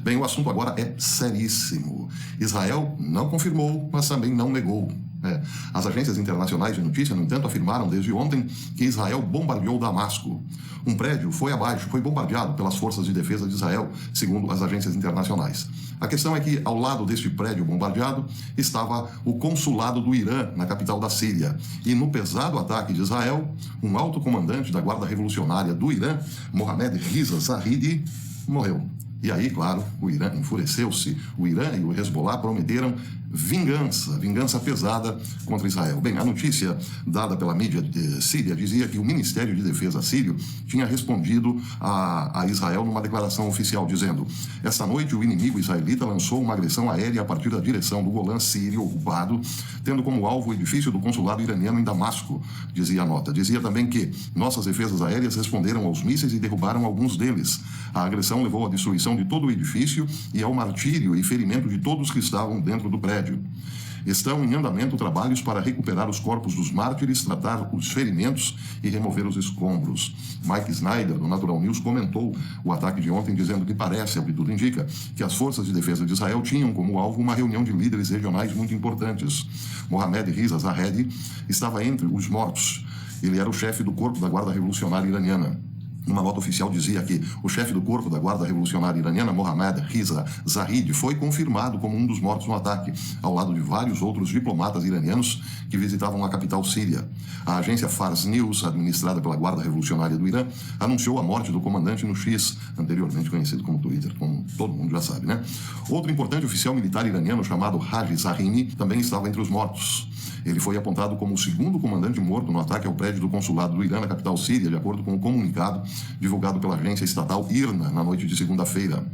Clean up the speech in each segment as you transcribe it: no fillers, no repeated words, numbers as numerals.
Bem, o assunto agora é seríssimo. Israel não confirmou, mas também não negou. As agências internacionais de notícia, no entanto, afirmaram desde ontem que Israel bombardeou Damasco. Um prédio foi bombardeado pelas forças de defesa de Israel, segundo as agências internacionais. A questão é que, ao lado deste prédio bombardeado, estava o consulado do Irã, na capital da Síria. E no pesado ataque de Israel, um alto comandante da Guarda Revolucionária do Irã, Mohammad Reza Zahedi, morreu. E aí, claro, o Irã enfureceu-se. O Irã e o Hezbollah prometeram vingança pesada contra Israel. Bem, a notícia dada pela mídia síria dizia que o Ministério de Defesa sírio tinha respondido a Israel numa declaração oficial, dizendo: esta noite o inimigo israelita lançou uma agressão aérea a partir da direção do Golã sírio ocupado, tendo como alvo o edifício do consulado iraniano em Damasco, dizia a nota. Dizia também que nossas defesas aéreas responderam aos mísseis e derrubaram alguns deles. A agressão levou à destruição de todo o edifício e ao martírio e ferimento de todos que estavam dentro do prédio. Estão em andamento trabalhos para recuperar os corpos dos mártires, tratar os ferimentos e remover os escombros. Mike Snyder, do Natural News, comentou o ataque de ontem, dizendo que parece, ao que tudo indica, que as forças de defesa de Israel tinham como alvo uma reunião de líderes regionais muito importantes. Mohammad Reza Zahedi estava entre os mortos. Ele era o chefe do corpo da Guarda Revolucionária Iraniana. Uma nota oficial dizia que o chefe do corpo da Guarda Revolucionária Iraniana, Mohammad Reza Zahedi, foi confirmado como um dos mortos no ataque, ao lado de vários outros diplomatas iranianos que visitavam a capital síria. A agência Fars News, administrada pela Guarda Revolucionária do Irã, anunciou a morte do comandante no X, anteriormente conhecido como Twitter, como todo mundo já sabe, né? Outro importante oficial militar iraniano chamado Haji Zahrini também estava entre os mortos. Ele foi apontado como o segundo comandante morto no ataque ao prédio do consulado do Irã na capital síria, de acordo com o comunicado divulgado pela agência estatal IRNA na noite de segunda-feira.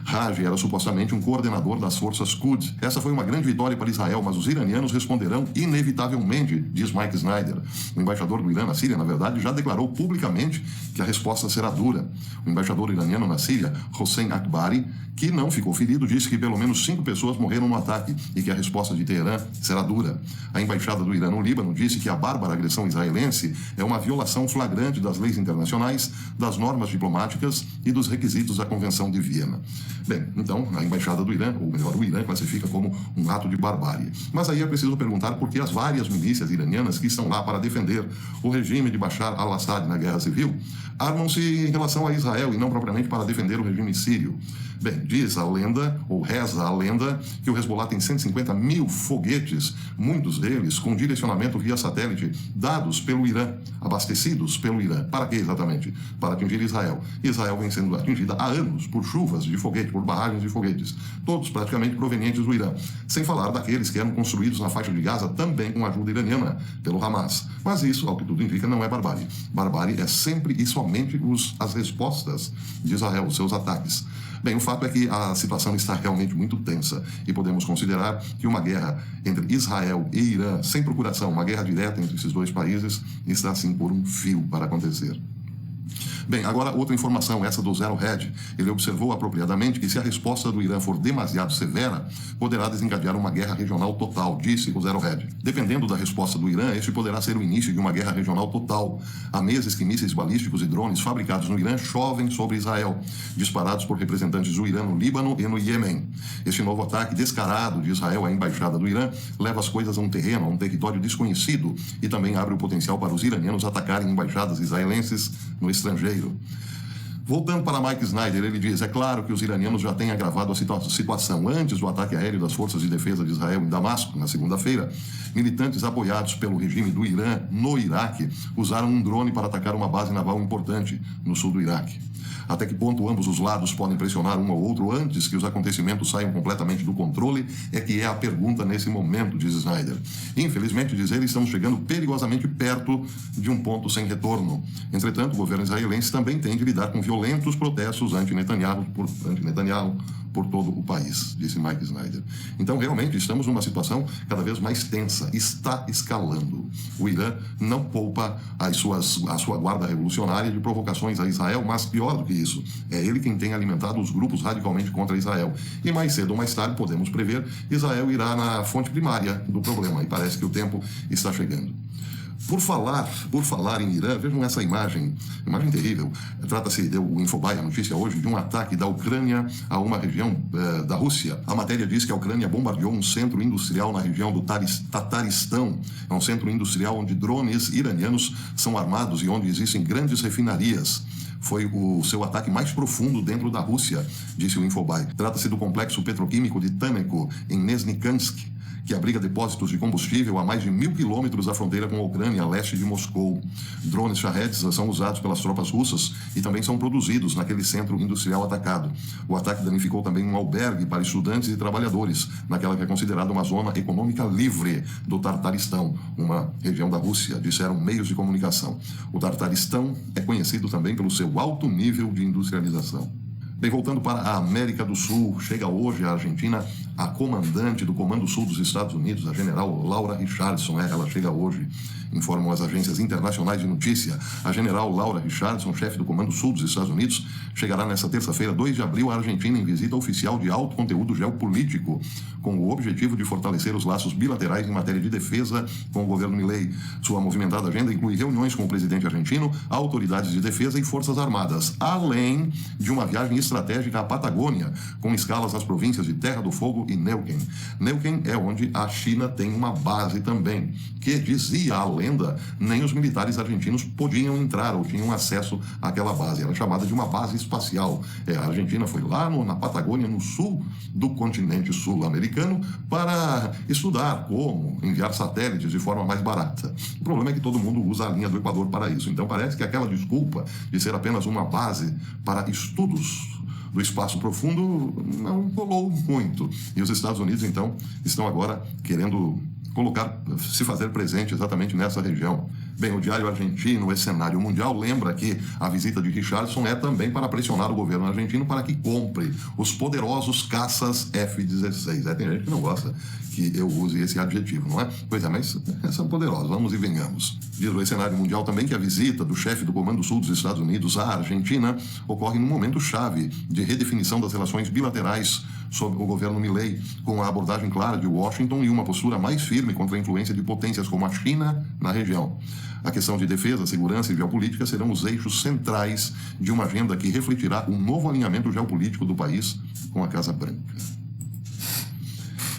Haji era supostamente um coordenador das forças Quds. Essa foi uma grande vitória para Israel, mas os iranianos responderão inevitavelmente, diz Mike Snyder. O embaixador do Irã na Síria, na verdade, já declarou publicamente que a resposta será dura. O embaixador iraniano na Síria, Hossein Akbari, que não ficou ferido, disse que pelo menos 5 pessoas morreram no ataque e que a resposta de Teherã será dura. A embaixada do Irã no Líbano disse que a bárbara agressão israelense é uma violação flagrante das leis internacionais, das normas diplomáticas e dos requisitos da Convenção de Viena. Bem, então, a embaixada do Irã, ou melhor, o Irã, classifica como um ato de barbárie. Mas aí é preciso perguntar por que as várias milícias iranianas que estão lá para defender o regime de Bashar al-Assad na guerra civil armam-se em relação a Israel e não propriamente para defender o regime sírio. Bem, diz a lenda, ou reza a lenda, que o Hezbollah tem 150 mil foguetes, muitos deles com direcionamento via satélite, dados pelo Irã, abastecidos pelo Irã. Para quê exatamente? Para atingir Israel. Israel vem sendo atingida há anos por chuvas de foguete, por barragens de foguetes, todos praticamente provenientes do Irã, sem falar daqueles que eram construídos na faixa de Gaza também com ajuda iraniana pelo Hamas. Mas isso, ao que tudo indica, não é barbárie. Barbárie é sempre e somente as respostas de Israel, os seus ataques. Bem, o fato é que a situação está realmente muito tensa e podemos considerar que uma guerra entre Israel e Irã, sem procuração, uma guerra direta entre esses dois países, está assim por um fio para acontecer. Bem, agora outra informação, essa do Zero Hedge. Ele observou apropriadamente que se a resposta do Irã for demasiado severa, poderá desencadear uma guerra regional total, disse o Zero Hedge. Dependendo da resposta do Irã, este poderá ser o início de uma guerra regional total. Há meses que mísseis balísticos e drones fabricados no Irã chovem sobre Israel, disparados por representantes do Irã no Líbano e no Iêmen. Este novo ataque descarado de Israel à embaixada do Irã leva as coisas a um terreno, a um território desconhecido e também abre o potencial para os iranianos atacarem embaixadas israelenses no estrangeiro. Voltando para Mike Snyder, ele diz: é claro que os iranianos já têm agravado a situação. Antes do ataque aéreo das forças de defesa de Israel em Damasco, na segunda-feira, militantes apoiados pelo regime do Irã no Iraque usaram um drone para atacar uma base naval importante no sul do Iraque. Até que ponto ambos os lados podem pressionar um ao outro antes que os acontecimentos saiam completamente do controle é que é a pergunta nesse momento, diz Snyder. Infelizmente, diz ele, estamos chegando perigosamente perto de um ponto sem retorno. Entretanto, o governo israelense também tem de lidar com violentos protestos anti-Netanyahu por todo o país, disse Mike Snyder. Então, realmente, estamos numa situação cada vez mais tensa. Está escalando. O Irã não poupa a sua guarda revolucionária de provocações a Israel, mas pior do que isso, é ele quem tem alimentado os grupos radicalmente contra Israel. E mais cedo ou mais tarde, podemos prever, Israel irá na fonte primária do problema, e parece que o tempo está chegando. Por falar em Irã, vejam essa imagem terrível. Trata-se, deu o Infobae, a notícia hoje, de um ataque da Ucrânia a uma região da Rússia. A matéria diz que a Ucrânia bombardeou um centro industrial na região do Tataristão. É um centro industrial onde drones iranianos são armados e onde existem grandes refinarias. Foi o seu ataque mais profundo dentro da Rússia, disse o Infobae. Trata-se do complexo petroquímico de Taneco, em Nesnikansk, que abriga depósitos de combustível a mais de 1.000 quilômetros da fronteira com a Ucrânia, a leste de Moscou. Drones Shahed são usados pelas tropas russas e também são produzidos naquele centro industrial atacado. O ataque danificou também um albergue para estudantes e trabalhadores, naquela que é considerada uma zona econômica livre do Tartaristão, uma região da Rússia, disseram meios de comunicação. O Tartaristão é conhecido também pelo seu alto nível de industrialização. Bem, voltando para a América do Sul, chega hoje à Argentina a comandante do Comando Sul dos Estados Unidos, a general Laura Richardson. Ela chega hoje, informam as agências internacionais de notícia. A general Laura Richardson, chefe do Comando Sul dos Estados Unidos, chegará nesta terça-feira, 2 de abril, à Argentina em visita oficial de alto conteúdo geopolítico, com o objetivo de fortalecer os laços bilaterais em matéria de defesa com o governo Milei. Sua movimentada agenda inclui reuniões com o presidente argentino, autoridades de defesa e forças armadas, além de uma viagem estratégica à Patagônia, com escalas nas províncias de Terra do Fogo e Neuquén. Neuquén é onde a China tem uma base também, que, dizia a lenda, nem os militares argentinos podiam entrar ou tinham acesso àquela base. Era chamada de uma base espacial. A Argentina foi lá na Patagônia, no sul do continente sul-americano, para estudar como enviar satélites de forma mais barata. O problema é que todo mundo usa a linha do Equador para isso. Então parece que aquela desculpa de ser apenas uma base para estudos do espaço profundo não colou muito. E os Estados Unidos, então, estão agora querendo se fazer presente exatamente nessa região. Bem, o Diário Argentino, o Cenário Mundial, lembra que a visita de Richardson é também para pressionar o governo argentino para que compre os poderosos caças F-16. Tem gente que não gosta que eu use esse adjetivo, não é? Pois é, mas são poderosos, vamos e venhamos. Diz o Cenário Mundial também que a visita do chefe do Comando Sul dos Estados Unidos à Argentina ocorre num momento chave de redefinição das relações bilaterais sob o governo Milei, com a abordagem clara de Washington e uma postura mais firme contra a influência de potências como a China na região. A questão de defesa, segurança e geopolítica serão os eixos centrais de uma agenda que refletirá um novo alinhamento geopolítico do país com a Casa Branca.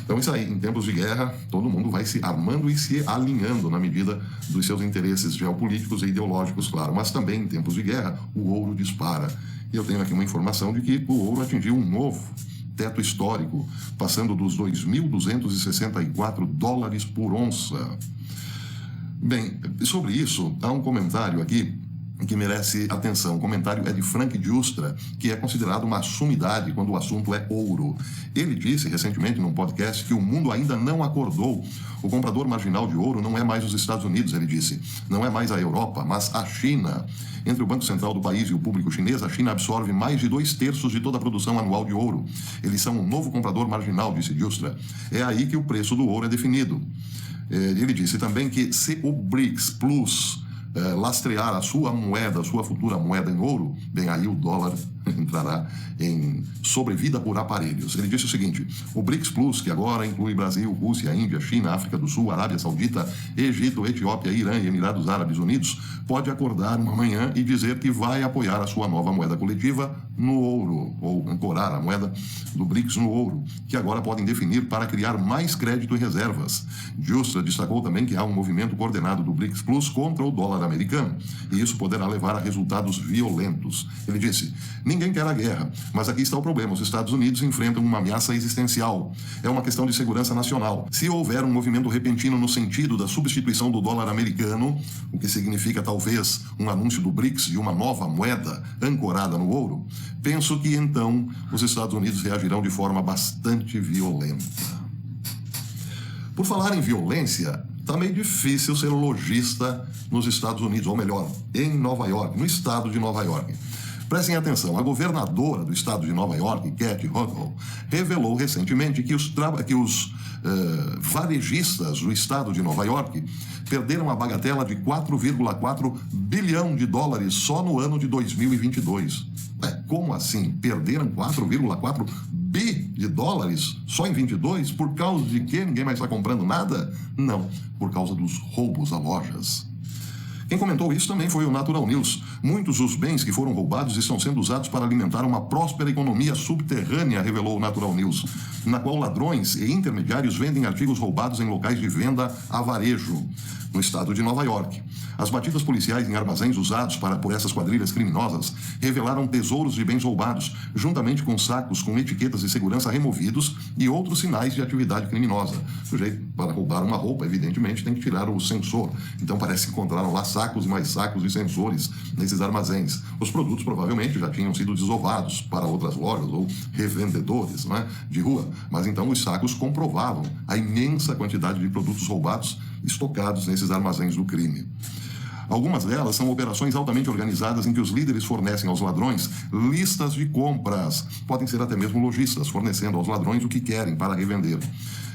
Então, isso aí, em tempos de guerra, todo mundo vai se armando e se alinhando na medida dos seus interesses geopolíticos e ideológicos, claro. Mas também, em tempos de guerra, o ouro dispara. E eu tenho aqui uma informação de que o ouro atingiu um novo teto histórico, passando dos $2.264 por onça. Bem, sobre isso, há um comentário aqui que merece atenção. O comentário é de Frank Giustra, que é considerado uma sumidade quando o assunto é ouro. Ele disse recentemente num podcast que o mundo ainda não acordou. O comprador marginal de ouro não é mais os Estados Unidos, ele disse. Não é mais a Europa, mas a China. Entre o Banco Central do país e o público chinês, a China absorve mais de 2/3 de toda a produção anual de ouro. Eles são um novo comprador marginal, disse Giustra. É aí que o preço do ouro é definido. Ele disse também que se o BRICS Plus lastrear a sua moeda, a sua futura moeda em ouro, bem, aí o dólar entrará em sobrevida por aparelhos. Ele disse o seguinte: o BRICS Plus, que agora inclui Brasil, Rússia, Índia, China, África do Sul, Arábia Saudita, Egito, Etiópia, Irã e Emirados Árabes Unidos, pode acordar uma manhã e dizer que vai apoiar a sua nova moeda coletiva no ouro, ou ancorar a moeda do BRICS no ouro, que agora podem definir para criar mais crédito e reservas. Giustra destacou também que há um movimento coordenado do BRICS Plus contra o dólar americano, e isso poderá levar a resultados violentos. Ele disse: ninguém quer a guerra, mas aqui está o problema. Os Estados Unidos enfrentam uma ameaça existencial. É uma questão de segurança nacional. Se houver um movimento repentino no sentido da substituição do dólar americano, o que significa talvez um anúncio do BRICS de uma nova moeda ancorada no ouro, penso que então os Estados Unidos reagirão de forma bastante violenta. Por falar em violência, está meio difícil ser lojista nos Estados Unidos, ou melhor, em Nova York, no estado de Nova York. Prestem atenção, a governadora do estado de Nova York, Kathy Hochul, revelou recentemente que os varejistas do estado de Nova York perderam a bagatela de $4,4 bilhão só no ano de 2022. Como assim? Perderam $4,4 bi só em 22? Por causa de quê? Ninguém mais está comprando nada? Não, por causa dos roubos a lojas. Quem comentou isso também foi o Natural News. Muitos dos bens que foram roubados estão sendo usados para alimentar uma próspera economia subterrânea, revelou o Natural News, na qual ladrões e intermediários vendem artigos roubados em locais de venda a varejo, no estado de Nova York. As batidas policiais em armazéns usados por essas quadrilhas criminosas revelaram tesouros de bens roubados, juntamente com sacos com etiquetas de segurança removidos e outros sinais de atividade criminosa. O sujeito, para roubar uma roupa, evidentemente, tem que tirar o sensor. Então, parece que encontraram lá sacos e mais sacos de sensores nesses armazéns. Os produtos provavelmente já tinham sido desovados para outras lojas ou revendedores, não é, de rua. Mas então os sacos comprovavam a imensa quantidade de produtos roubados estocados nesses armazéns do crime. Algumas delas são operações altamente organizadas em que os líderes fornecem aos ladrões listas de compras. Podem ser até mesmo lojistas, fornecendo aos ladrões o que querem para revender.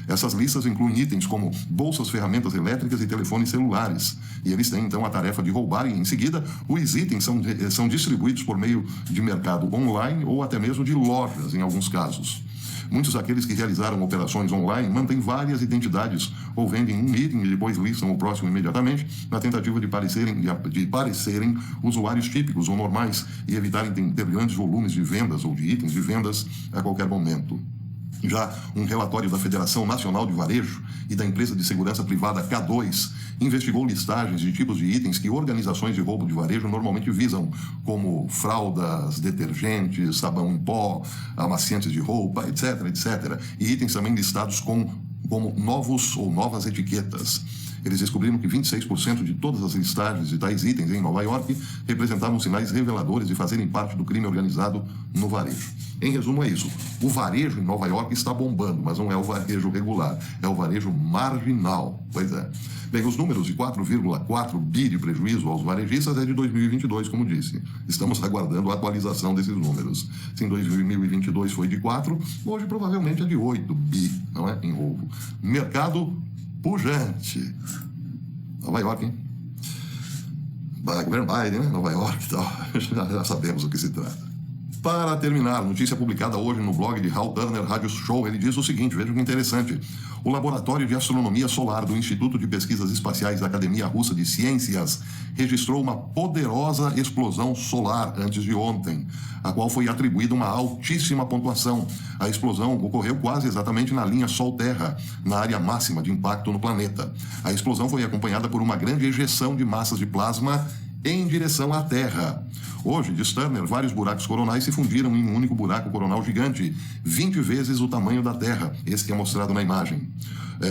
Essas listas incluem itens como bolsas, ferramentas elétricas e telefones celulares. E eles têm, então, a tarefa de roubar e, em seguida, os itens são distribuídos por meio de mercado online ou até mesmo de lojas, em alguns casos. Muitos daqueles que realizaram operações online mantêm várias identidades ou vendem um item e depois listam o próximo imediatamente, na tentativa de parecerem usuários típicos ou normais e evitarem ter grandes volumes de vendas ou de itens de vendas a qualquer momento. Já um relatório da Federação Nacional de Varejo e da empresa de segurança privada K2 investigou listagens de tipos de itens que organizações de roubo de varejo normalmente visam, como fraldas, detergentes, sabão em pó, amaciantes de roupa, etc., etc. E itens também listados como novos ou novas etiquetas. Eles descobriram que 26% de todas as listagens de tais itens em Nova York representavam sinais reveladores de fazerem parte do crime organizado no varejo. Em resumo, é isso. O varejo em Nova York está bombando, mas não é o varejo regular, é o varejo marginal. Pois é. Bem, os números de 4,4 bi de prejuízo aos varejistas é de 2022, como disse. Estamos aguardando a atualização desses números. Se em 2022 foi de 4, hoje provavelmente é de 8 bi, não é? Em roubo. Mercado pujante. Nova York, hein? Governo Biden, né? Nova York e tal. Já sabemos o que se trata. Para terminar, notícia publicada hoje no blog de Hal Turner Radio Show, ele diz o seguinte, veja que interessante. O Laboratório de Astronomia Solar do Instituto de Pesquisas Espaciais da Academia Russa de Ciências registrou uma poderosa explosão solar antes de ontem, a qual foi atribuída uma altíssima pontuação. A explosão ocorreu quase exatamente na linha Sol-Terra, na área máxima de impacto no planeta. A explosão foi acompanhada por uma grande ejeção de massas de plasma em direção à Terra. Hoje, diz Turner, vários buracos coronais se fundiram em um único buraco coronal gigante, 20 vezes o tamanho da Terra, esse que é mostrado na imagem.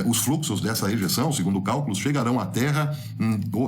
Os fluxos dessa ejeção, segundo cálculos, chegarão à Terra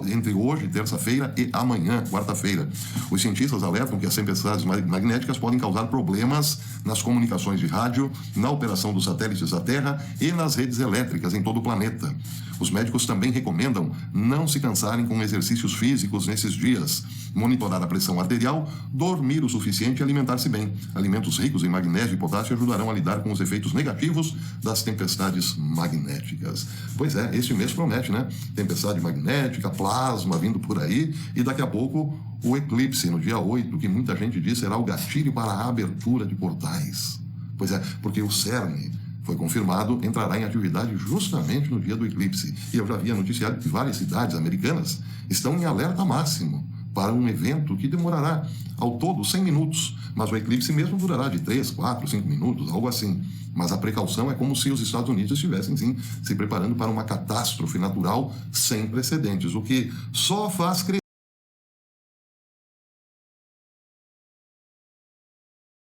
entre hoje, terça-feira, e amanhã, quarta-feira. Os cientistas alertam que as tempestades magnéticas podem causar problemas nas comunicações de rádio, na operação dos satélites da Terra e nas redes elétricas em todo o planeta. Os médicos também recomendam não se cansarem com exercícios físicos nesses dias, monitorar a pressão arterial, dormir o suficiente e alimentar-se bem. Alimentos ricos em magnésio e potássio ajudarão a lidar com os efeitos negativos das tempestades magnéticas. Pois é, este mês promete, né? Tempestade magnética, plasma vindo por aí e daqui a pouco o eclipse no dia 8, que muita gente diz será o gatilho para a abertura de portais. Pois é, porque o CERN foi confirmado, entrará em atividade justamente no dia do eclipse. E eu já havia noticiado que várias cidades americanas estão em alerta máximo para um evento que demorará, ao todo, 100 minutos. Mas o eclipse mesmo durará de 3, 4, 5 minutos, algo assim. Mas a precaução é como se os Estados Unidos estivessem, sim, se preparando para uma catástrofe natural sem precedentes, o que só faz crescer